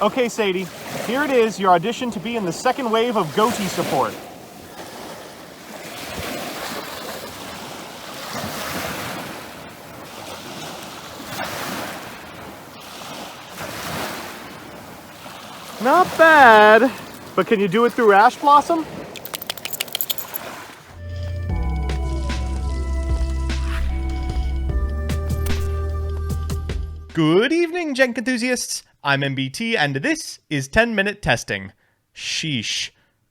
Okay, Sadie, here it is, your audition to be in the second wave of Ghoti support. Not bad, but can you do it through Ash Blossom? Good evening, Jank enthusiasts. I'm MBT, and this is 10-minute testing. Sheesh.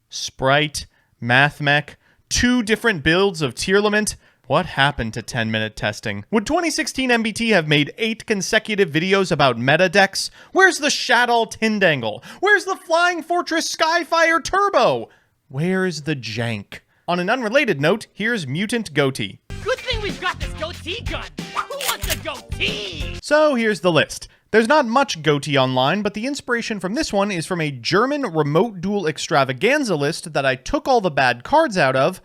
Sprite, MathMech, 2 different builds of Tearlament. What happened to 10-minute testing? Would 2016 MBT have made 8 consecutive videos about meta decks? Where's the Shadow Tindangle? Where's the Flying Fortress Skyfire Turbo? Where's the Jank? On an unrelated note, here's Mutant Ghoti. Good thing we've got this Ghoti gun! Who wants a Ghoti? So here's the list. There's not much Ghoti online, but the inspiration from this one is from a German remote duel extravaganza list that I took all the bad cards out of,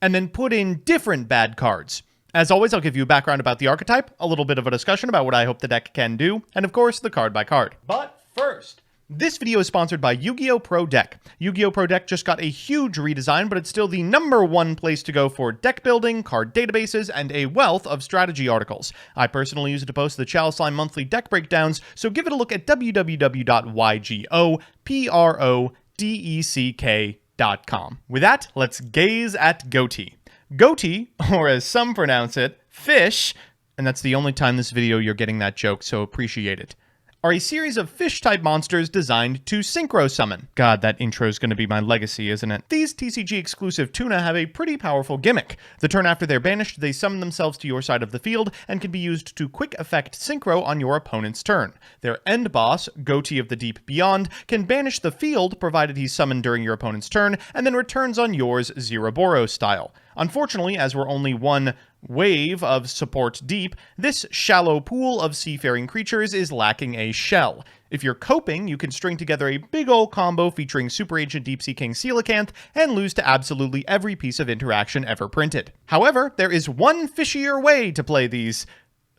and then put in different bad cards. As always, I'll give you a background about the archetype, a little bit of a discussion about what I hope the deck can do, and of course, the card by card. But first, this video is sponsored by Yu-Gi-Oh! Pro Deck. Yu-Gi-Oh! Pro Deck just got a huge redesign, but it's still the #1 place to go for deck building, card databases, and a wealth of strategy articles. I personally use it to post the Chalice Line monthly deck breakdowns, so give it a look at www.ygoprodeck.com. With that, let's gaze at Ghoti. Ghoti, or as some pronounce it, fish, and that's the only time this video you're getting that joke, so appreciate it, are a series of fish-type monsters designed to synchro summon. God, that intro is going to be my legacy, isn't it? These TCG-exclusive tuna have a pretty powerful gimmick. The turn after they're banished, they summon themselves to your side of the field and can be used to quick effect synchro on your opponent's turn. Their end boss, Ghoti of the Deep Beyond, can banish the field provided he's summoned during your opponent's turn and then returns on yours Zeroboro style. Unfortunately, as we're only one wave of support deep, this shallow pool of seafaring creatures is lacking a shell. If you're coping, you can string together a big ol' combo featuring Super Ancient Deep Sea King Coelacanth and lose to absolutely every piece of interaction ever printed. However, there is one fishier way to play these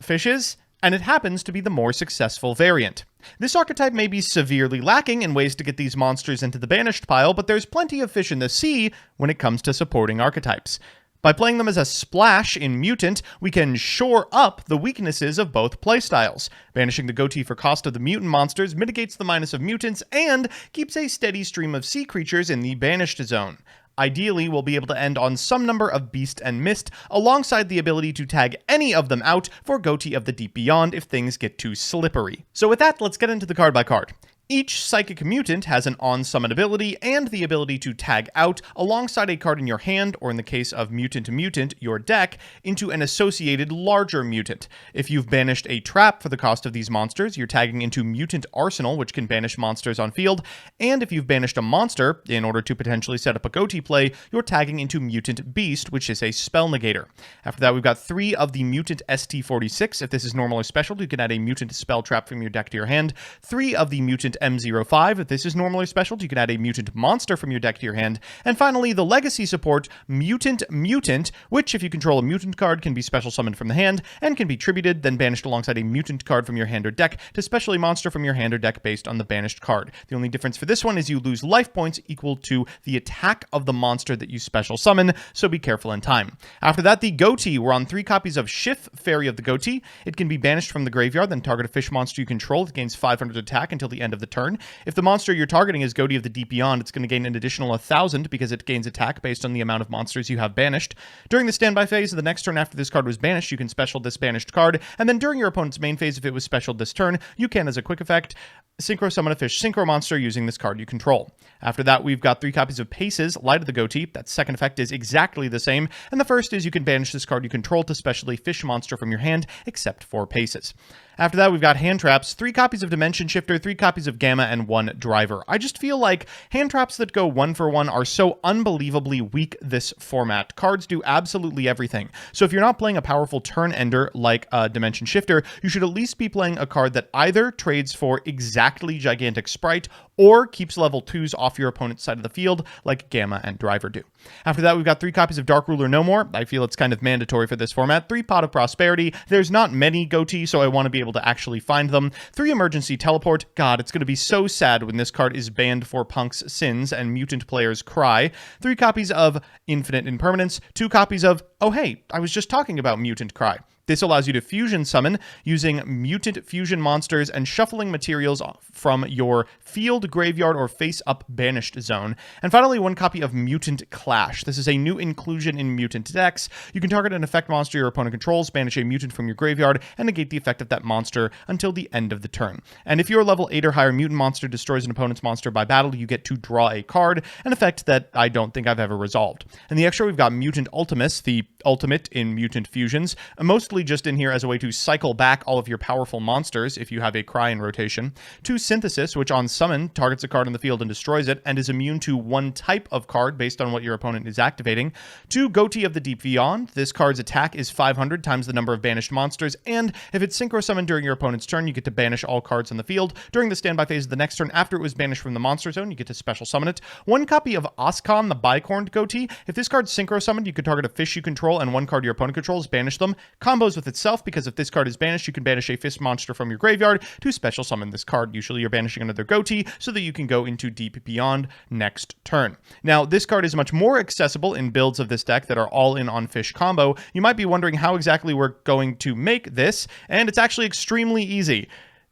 fishes, and it happens to be the more successful variant. This archetype may be severely lacking in ways to get these monsters into the banished pile, but there's plenty of fish in the sea when it comes to supporting archetypes. By playing them as a splash in Mutant, we can shore up the weaknesses of both playstyles. Banishing the Ghoti for cost of the mutant monsters mitigates the minus of mutants and keeps a steady stream of sea creatures in the banished zone. Ideally, we'll be able to end on some number of Beast and Mist, alongside the ability to tag any of them out for Ghoti of the Deep Beyond if things get too slippery. So with that, let's get into the card by card. Each Psychic Mutant has an on-summon ability and the ability to tag out alongside a card in your hand, or in the case of Mutant Mutant, your deck, into an associated larger mutant. If you've banished a trap for the cost of these monsters, you're tagging into Mutant Arsenal, which can banish monsters on field, and if you've banished a monster, in order to potentially set up a Ghoti play, you're tagging into Mutant Beast, which is a spell negator. After that, we've got 3 of the Mutant ST46. If this is normal or special, you can add a Mutant Spell Trap from your deck to your hand. 3 of the Mutant M05. If this is normal or special, you can add a mutant monster from your deck to your hand. And finally, the legacy support, Mutant Mutant, which, if you control a mutant card, can be special summoned from the hand and can be tributed, then banished alongside a mutant card from your hand or deck to special a monster from your hand or deck based on the banished card. The only difference for this one is you lose life points equal to the attack of the monster that you special summon, so be careful in time. After that, the Ghoti. We're on 3 copies of Shif, Fairy of the Ghoti. It can be banished from the graveyard, then target a fish monster you control. It gains 500 attack until the end of the turn. If the monster you're targeting is Ghoti of the Deep Beyond, it's going to gain an additional 1,000 because it gains attack based on the amount of monsters you have banished. During the standby phase of the next turn after this card was banished, you can special this banished card, and then during your opponent's main phase, if it was specialed this turn, you can, as a quick effect, synchro summon a fish synchro monster using this card you control. After that, we've got 3 copies of Paces, Light of the Ghoti. That second effect is exactly the same, and the first is you can banish this card you control to specially fish monster from your hand, except for Paces. After that, we've got Hand Traps, 3 copies of Dimension Shifter, 3 copies of Gamma, and 1 Driver. I just feel like hand traps that go 1 for 1 are so unbelievably weak this format. Cards do absolutely everything. So if you're not playing a powerful turn ender like Dimension Shifter, you should at least be playing a card that either trades for exactly Gigantic Sprite or keeps level 2s off your opponent's side of the field like Gamma and Driver do. After that, we've got 3 copies of Dark Ruler No More. I feel it's kind of mandatory for this format. 3 Pot of Prosperity. There's not many Ghoti, so I want to be able to actually find them. 3 Emergency Teleport. God, it's going to be so sad when this card is banned for Punk's Sins and Mutant Player's Cry, 3 copies of Infinite Impermanence, 2 copies of, oh hey, I was just talking about Mutant Cry. This allows you to fusion summon using mutant fusion monsters and shuffling materials from your field, graveyard, or face-up banished zone. And finally, 1 copy of Mutant Clash. This is a new inclusion in mutant decks. You can target an effect monster your opponent controls, banish a mutant from your graveyard, and negate the effect of that monster until the end of the turn. And if your level 8 or higher mutant monster destroys an opponent's monster by battle, you get to draw a card, an effect that I don't think I've ever resolved. And the extra, we've got Mutant Ultimus, the ultimate in mutant fusions, mostly just in here as a way to cycle back all of your powerful monsters if you have a Cry in rotation. 2 Synthesis, which on summon targets a card in the field and destroys it, and is immune to 1 type of card based on what your opponent is activating. 2 Ghoti of the Deep Beyond. This card's attack is 500 times the number of banished monsters, and if it's synchro summoned during your opponent's turn, you get to banish all cards on the field. During the standby phase of the next turn, after it was banished from the monster zone, you get to special summon it. 1 copy of Oscon, the Bicorned Ghoti. If this card's synchro summoned, you can target a fish you control and 1 card your opponent controls, banish them. Combos with itself, because if this card is banished, you can banish a fish monster from your graveyard to special summon this card. Usually you're banishing another Ghoti so that you can go into Deep Beyond next turn. Now, this card is much more accessible in builds of this deck that are all in on fish combo. You might be wondering how exactly we're going to make this, and it's actually extremely easy.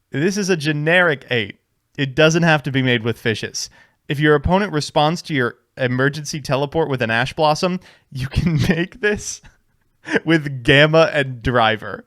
This is a generic 8. It doesn't have to be made with fishes. If your opponent responds to your emergency teleport with an Ash Blossom, you can make this with Gamma and Driver.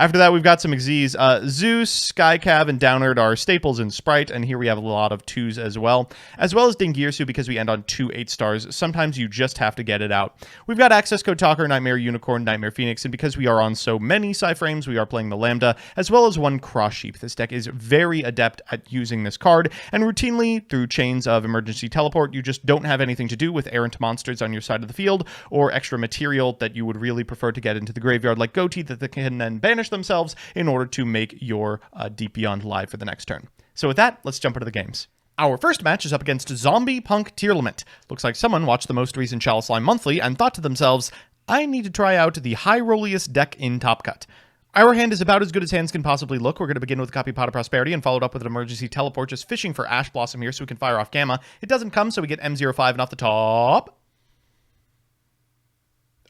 After that, we've got some Xyz. Zeus, Skycav, and Downerd are staples in Sprite, and here we have a lot of 2s as well as Dingirsu because we end on 2 8-stars. Sometimes you just have to get it out. We've got Access Code Talker, Nightmare Unicorn, Nightmare Phoenix, and because we are on so many Psyframes, we are playing the Lambda, as well as 1 Cross Sheep. This deck is very adept at using this card, and routinely, through chains of Emergency Teleport, you just don't have anything to do with errant monsters on your side of the field, or extra material that you would really prefer to get into the graveyard, like Ghoti, that they can then banish themselves in order to make your Deep Beyond live for the next turn. So with that, let's jump into the games. Our first match is up against Zombie Punk Tearlament. Looks like someone watched the most recent Chalice Line Monthly and thought to themselves, I need to try out the high-rolliest deck in Top Cut. Our hand is about as good as hands can possibly look. We're going to begin with a copy of Pot of Prosperity and followed up with an Emergency Teleport, just fishing for Ash Blossom here so we can fire off Gamma. It doesn't come, so we get M05 and off the top.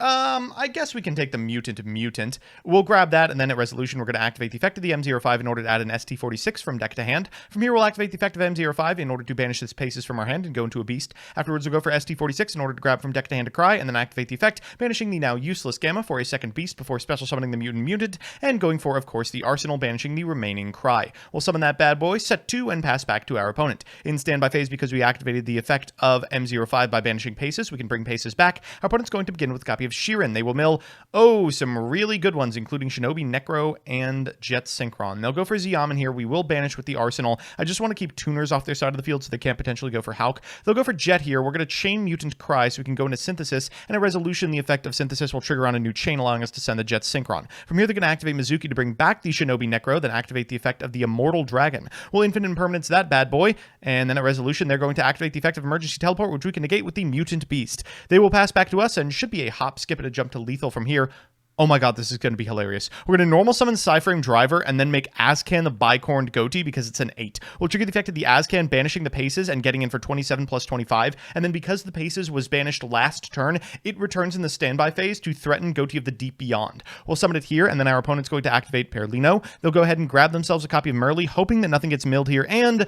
I guess we can take the Mutant. We'll grab that, and then at Resolution, we're going to activate the effect of the M05 in order to add an ST46 from deck to hand. From here, we'll activate the effect of M05 in order to banish this Paces from our hand and go into a Beast. Afterwards, we'll go for ST46 in order to grab from deck to hand to Cry, and then activate the effect, banishing the now useless Gamma for a second Beast before special summoning the Mutant, and going for, of course, the Arsenal, banishing the remaining Cry. We'll summon that bad boy, set 2, and pass back to our opponent. In standby phase, because we activated the effect of M05 by banishing Paces, we can bring Paces back. Our opponent's going to begin with a copy of Sheeran. They will mill, some really good ones, including Shinobi, Necro, and Jet Synchron. They'll go for Ziaman here. We will banish with the Arsenal. I just want to keep tuners off their side of the field so they can't potentially go for Hulk. They'll go for Jet here. We're going to chain Mutant Cry so we can go into Synthesis, and at Resolution, the effect of Synthesis will trigger on a new chain, allowing us to send the Jet Synchron. From here, they're going to activate Mizuki to bring back the Shinobi Necro, then activate the effect of the Immortal Dragon. We'll Infinite Impermanence that bad boy, and then at Resolution, they're going to activate the effect of Emergency Teleport, which we can negate with the Mutant Beast. They will pass back to us, and should be a hop, skip, and a jump to lethal from here. Oh my god, this is going to be hilarious. We're going to normal summon Psyframe Driver and then make Azcan the Bicorned Ghoti because it's an 8. We'll trigger the effect of the Azcan, banishing the Paces and getting in for 27 plus 25. And then because the Paces was banished last turn, it returns in the standby phase to threaten Ghoti of the Deep Beyond. We'll summon it here, and then our opponent's going to activate Perlino. They'll go ahead and grab themselves a copy of Merly, hoping that nothing gets milled here, and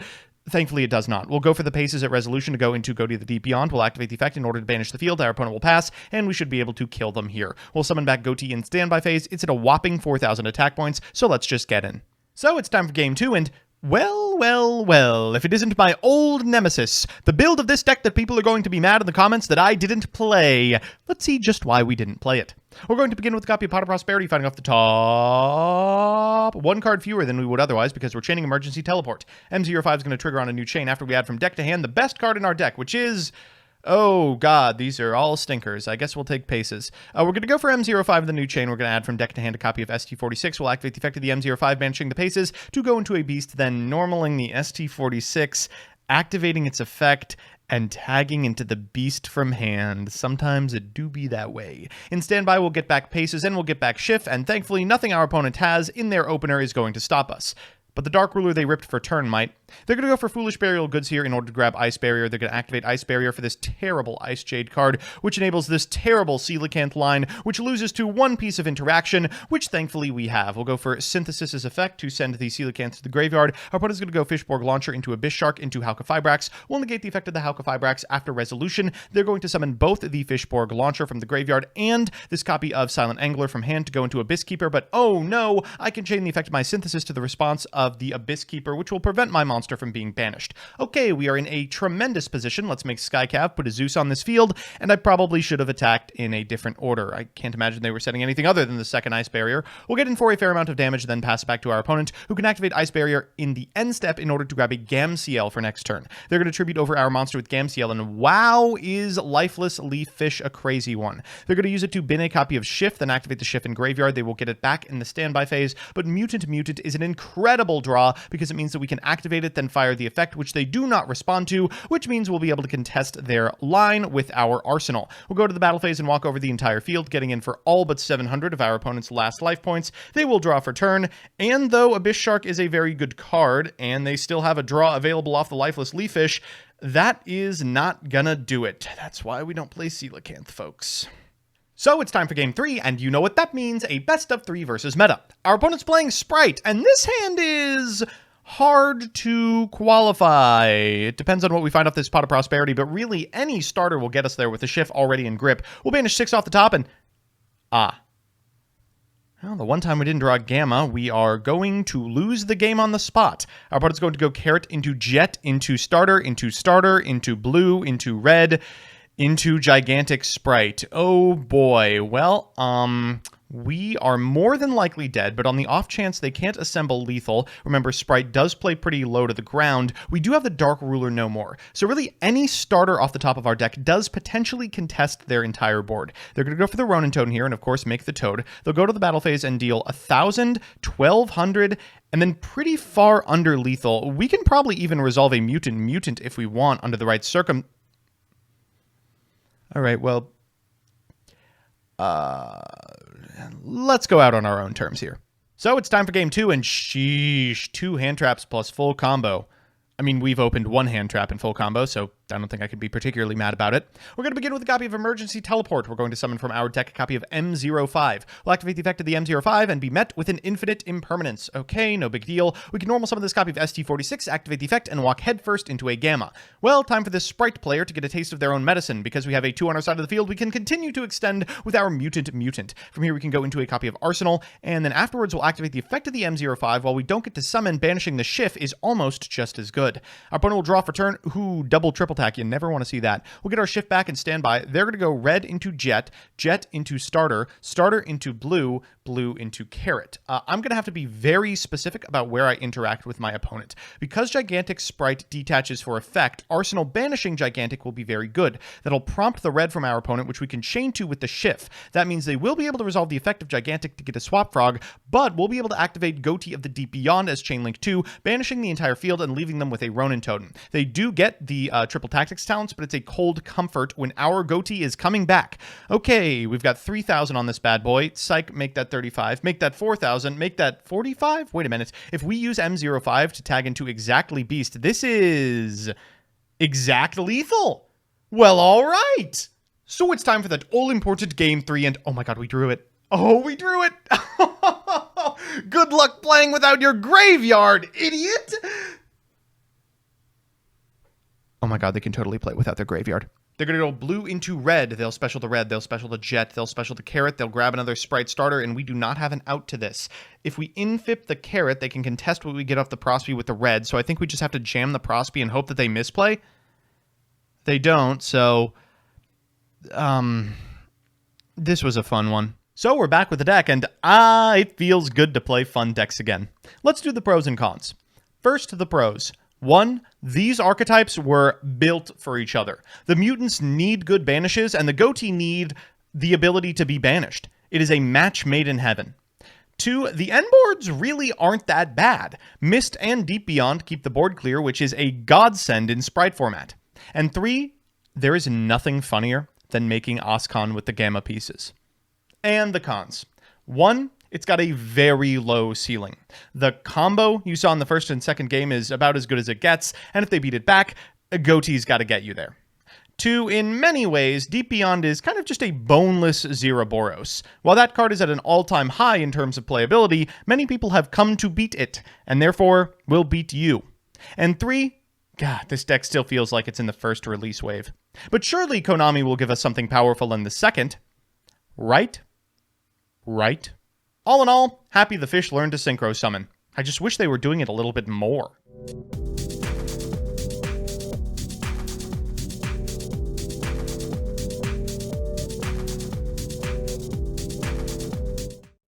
thankfully, it does not. We'll go for the Paces at Resolution to go into Ghoti the Deep Beyond. We'll activate the effect in order to banish the field. Our opponent will pass, and we should be able to kill them here. We'll summon back Ghoti in standby phase. It's at a whopping 4,000 attack points, so let's just get in. So it's time for game 2, and well, if it isn't my old nemesis, the build of this deck that people are going to be mad in the comments that I didn't play. Let's see just why we didn't play it. We're going to begin with a copy of Pot of Prosperity, fighting off the top. 1 card fewer than we would otherwise because we're chaining Emergency Teleport. M05 is going to trigger on a new chain after we add from deck to hand the best card in our deck, which is... oh god, these are all stinkers. I guess we'll take Paces. We're going to go for M05 in the new chain. We're going to add from deck to hand a copy of ST46. We'll activate the effect of the M05, banishing the Paces to go into a Beast, then normaling the ST46, activating its effect, and tagging into the Beast from hand. Sometimes it do be that way. In standby, we'll get back Paces and we'll get back Shift, and thankfully nothing our opponent has in their opener is going to stop us. But the Dark Ruler they ripped for turn might. They're going to go for Foolish Burial Goods here in order to grab Ice Barrier. They're going to activate Ice Barrier for this terrible Ice Jade card, which enables this terrible Coelacanth line, which loses to one piece of interaction, which thankfully we have. We'll go for Synthesis's effect to send the Coelacanth to the graveyard. Our opponent's going to go Fishborg Launcher into Abyss Shark into Halqifibrax. We'll negate the effect of the Halqifibrax after resolution. They're going to summon both the Fishborg Launcher from the graveyard and this copy of Silent Angler from hand to go into Abyss Keeper, but oh no, I can chain the effect of my Synthesis to the response of the Abyss Keeper, which will prevent my monster from being banished. Okay, we are in a tremendous position. Let's make Skycav put a Zeus on this field, and I probably should have attacked in a different order. I can't imagine they were setting anything other than the second Ice Barrier. We'll get in for a fair amount of damage, then pass it back to our opponent, who can activate Ice Barrier in the end step in order to grab a Gamciel for next turn. They're going to tribute over our monster with Gamciel, and wow, is Lifeless Leaf Fish a crazy one. They're going to use it to bin a copy of Shift, then activate the Shift in graveyard. They will get it back in the standby phase, but Mutant is an incredible draw because it means that we can activate it, then fire the effect, which they do not respond to, which means we'll be able to contest their line with our arsenal. We'll go to the battle phase and walk over the entire field, getting in for all but 700 of our opponent's last life points. They will draw for turn, and though Abyss Shark is a very good card, and they still have a draw available off the Lifeless Leaf Fish, that is not gonna do it. That's why we don't play Coelacanth, folks. So it's time for game 3, and you know what that means, a best of 3 versus meta. Our opponent's playing Sprite, and this hand is hard to qualify. It depends on what we find off this Pot of Prosperity, but really any starter will get us there with the Shift already in grip. We'll banish 6 off the top, and well, the one time we didn't draw Gamma, we are going to lose the game on the spot. Our opponent's going to go Carrot into Jet, into Starter, into Blue, into Red, into Gigantic Sprite. Oh boy. Well, we are more than likely dead, but on the off chance they can't assemble lethal, remember Sprite does play pretty low to the ground, we do have the Dark Ruler no more. So really any starter off the top of our deck does potentially contest their entire board. They're going to go for the Ronin Toad here and of course make the Toad. They'll go to the battle phase and deal 1,000, 1,200, and then pretty far under lethal. We can probably even resolve a mutant if we want under the right Alright, well, let's go out on our own terms here. So it's time for game 2, and sheesh, 2 hand traps plus full combo. I mean, we've opened 1 hand trap in full combo, so I don't think I could be particularly mad about it. We're going to begin with a copy of Emergency Teleport. We're going to summon from our deck a copy of M05. We'll activate the effect of the M05 and be met with an infinite impermanence. Okay, no big deal. We can normal summon this copy of ST46, activate the effect, and walk headfirst into a Gamma. Well, time for this Sprite player to get a taste of their own medicine. Because we have a 2 on our side of the field, we can continue to extend with our Mutant. From here, we can go into a copy of Arsenal, and then afterwards we'll activate the effect of the M05. While we don't get to summon, banishing the Shift is almost just as good. Our opponent will draw for turn. Ooh, double triple attack. You never want to see that. We'll get our Shift back and standby. They're going to go Red into Jet, Jet into Starter, Starter into Blue, Blue into Carrot. I'm going to have to be very specific about where I interact with my opponent. Because Gigantic Sprite detaches for effect, Arsenal banishing Gigantic will be very good. That'll prompt the red from our opponent, which we can chain to with the Shift. That means they will be able to resolve the effect of Gigantic to get a Swap Frog, but we'll be able to activate Ghoti of the Deep Beyond as Chain Link 2, banishing the entire field and leaving them with a Ronin Totem. They do get the Triple Tactics talents, but it's a cold comfort when our Ghoti is coming back. Okay, we've got 3,000 on this bad boy. Psych, make that 35. Make that 4,000. Make that 45? Wait a minute. If we use M05 to tag into Exactly Beast, this is exact lethal. Well, all right. So it's time for that all-important game 3, and oh my god, we drew it. Oh, we drew it. Good luck playing without your graveyard, idiot. Oh my god, they can totally play without their graveyard. They're going to go Blue into Red. They'll special the Red. They'll special the Jet. They'll special the Carrot. They'll grab another Sprite starter, and we do not have an out to this. If we infip the Carrot, they can contest what we get off the Prosby with the Red, so I think we just have to jam the Prosby and hope that they misplay. They don't, so this was a fun one. So we're back with the deck, and it feels good to play fun decks again. Let's do the pros and cons. First, the pros. 1, these archetypes were built for each other. The mutants need good banishes, and the Ghoti need the ability to be banished. It is a match made in heaven. 2, the end boards really aren't that bad. Mist and Deep Beyond keep the board clear, which is a godsend in Sprite format. And 3, there is nothing funnier than making Oscon with the Gamma pieces. And the cons. 1, it's got a very low ceiling. The combo you saw in the first and second game is about as good as it gets, and if they beat it back, Ghoti's got to get you there. 2, in many ways, Deep Beyond is kind of just a boneless Zeraboros. While that card is at an all-time high in terms of playability, many people have come to beat it, and therefore will beat you. And 3, God, this deck still feels like it's in the first release wave. But surely Konami will give us something powerful in the second. Right? Right? All in all, happy the fish learned to synchro summon. I just wish they were doing it a little bit more.